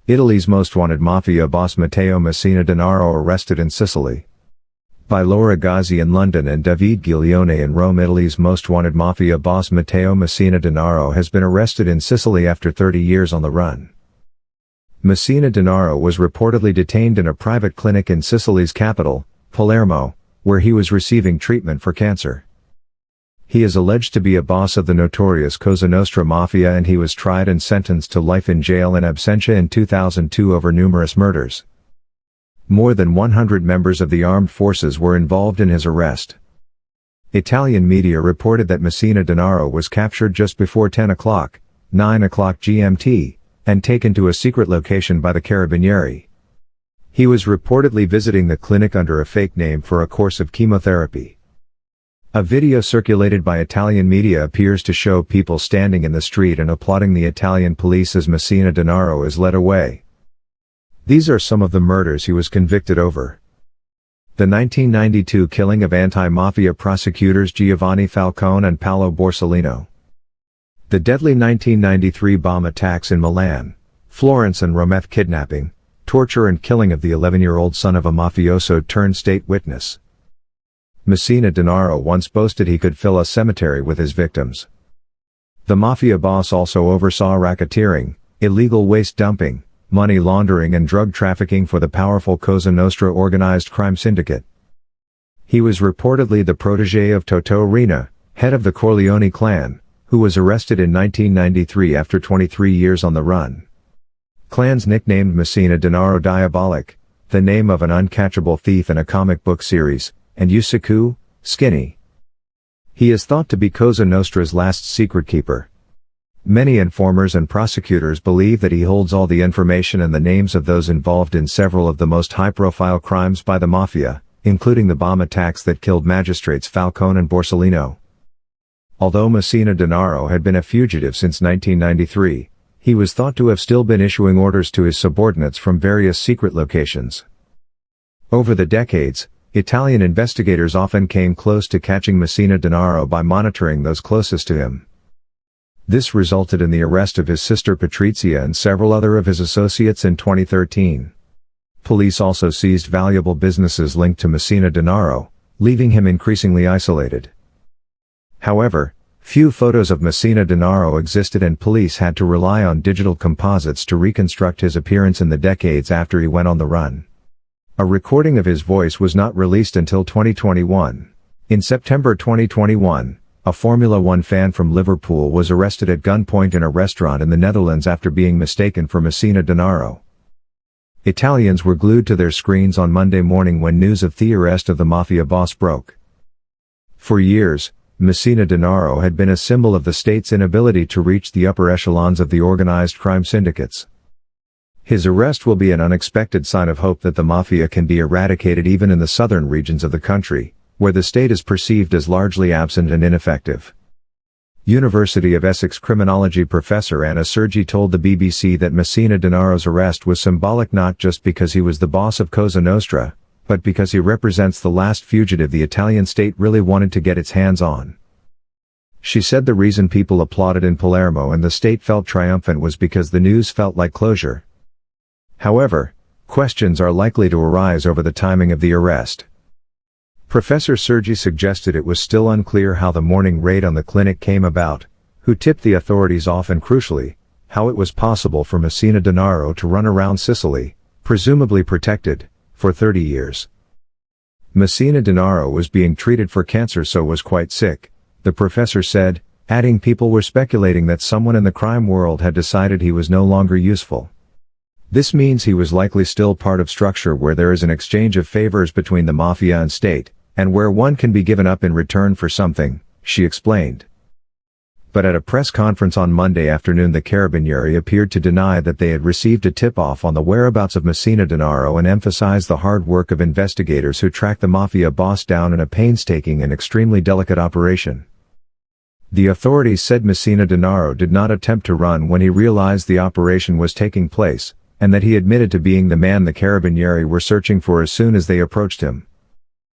Italy's most wanted mafia boss Matteo Messina Denaro arrested in Sicily. By Laura Gazzi in London and David Giglione in Rome. Italy's most wanted mafia boss Matteo Messina Denaro has been arrested in Sicily after 30 years on the run. Messina Denaro was reportedly detained in a private clinic in Sicily's capital, Palermo, where he was receiving treatment for cancer. He is alleged to be a boss of the notorious Cosa Nostra Mafia, and he was tried and sentenced to life in jail in absentia in 2002 over numerous murders. More than 100 members of the armed forces were involved in his arrest. Italian media reported that Messina Denaro was captured just before 10 o'clock, 9 o'clock GMT, and taken to a secret location by the Carabinieri. He was reportedly visiting the clinic under a fake name for a course of chemotherapy. A video circulated by Italian media appears to show people standing in the street and applauding the Italian police as Messina Denaro is led away. These are some of the murders he was convicted over. The 1992 killing of anti-mafia prosecutors Giovanni Falcone and Paolo Borsellino. The deadly 1993 bomb attacks in Milan, Florence and Rome, kidnapping, torture and killing of the 11-year-old son of a mafioso turned state witness. Messina Denaro once boasted he could fill a cemetery with his victims. The mafia boss also oversaw racketeering, illegal waste dumping, money laundering and drug trafficking for the powerful Cosa Nostra organized crime syndicate. He was reportedly the protege of Totò Riina, head of the Corleone clan, who was arrested in 1993 after 23 years on the run. Clans nicknamed Messina Denaro Diabolic, the name of an uncatchable thief in a comic book series, and Yusaku, Skinny. He is thought to be Cosa Nostra's last secret keeper. Many informers and prosecutors believe that he holds all the information and the names of those involved in several of the most high-profile crimes by the Mafia, including the bomb attacks that killed magistrates Falcone and Borsellino. Although Messina Denaro had been a fugitive since 1993, he was thought to have still been issuing orders to his subordinates from various secret locations. Over the decades, Italian investigators often came close to catching Messina Denaro by monitoring those closest to him. This resulted in the arrest of his sister Patrizia and several other of his associates in 2013. Police also seized valuable businesses linked to Messina Denaro, leaving him increasingly isolated. However, few photos of Messina Denaro existed, and police had to rely on digital composites to reconstruct his appearance in the decades after he went on the run. A recording of his voice was not released until 2021. In September 2021, a Formula One fan from Liverpool was arrested at gunpoint in a restaurant in the Netherlands after being mistaken for Messina Denaro. Italians were glued to their screens on Monday morning when news of the arrest of the mafia boss broke. For years, Messina Denaro had been a symbol of the state's inability to reach the upper echelons of the organized crime syndicates. His arrest will be an unexpected sign of hope that the mafia can be eradicated even in the southern regions of the country, where the state is perceived as largely absent and ineffective. University of Essex criminology professor Anna Sergi told the BBC that Messina Denaro's arrest was symbolic not just because he was the boss of Cosa Nostra, but because he represents the last fugitive the Italian state really wanted to get its hands on. She said the reason people applauded in Palermo and the state felt triumphant was because the news felt like closure. However, questions are likely to arise over the timing of the arrest. Professor Sergi suggested it was still unclear how the morning raid on the clinic came about, who tipped the authorities off, and crucially, how it was possible for Messina Denaro to run around Sicily, presumably protected, for 30 years. Messina Denaro was being treated for cancer, so was quite sick, the professor said, adding people were speculating that someone in the crime world had decided he was no longer useful. This means he was likely still part of structure where there is an exchange of favors between the mafia and state, and where one can be given up in return for something, she explained. But at a press conference on Monday afternoon, the Carabinieri appeared to deny that they had received a tip-off on the whereabouts of Messina Denaro and emphasized the hard work of investigators who tracked the mafia boss down in a painstaking and extremely delicate operation. The authorities said Messina Denaro did not attempt to run when he realized the operation was taking place, and that he admitted to being the man the Carabinieri were searching for as soon as they approached him.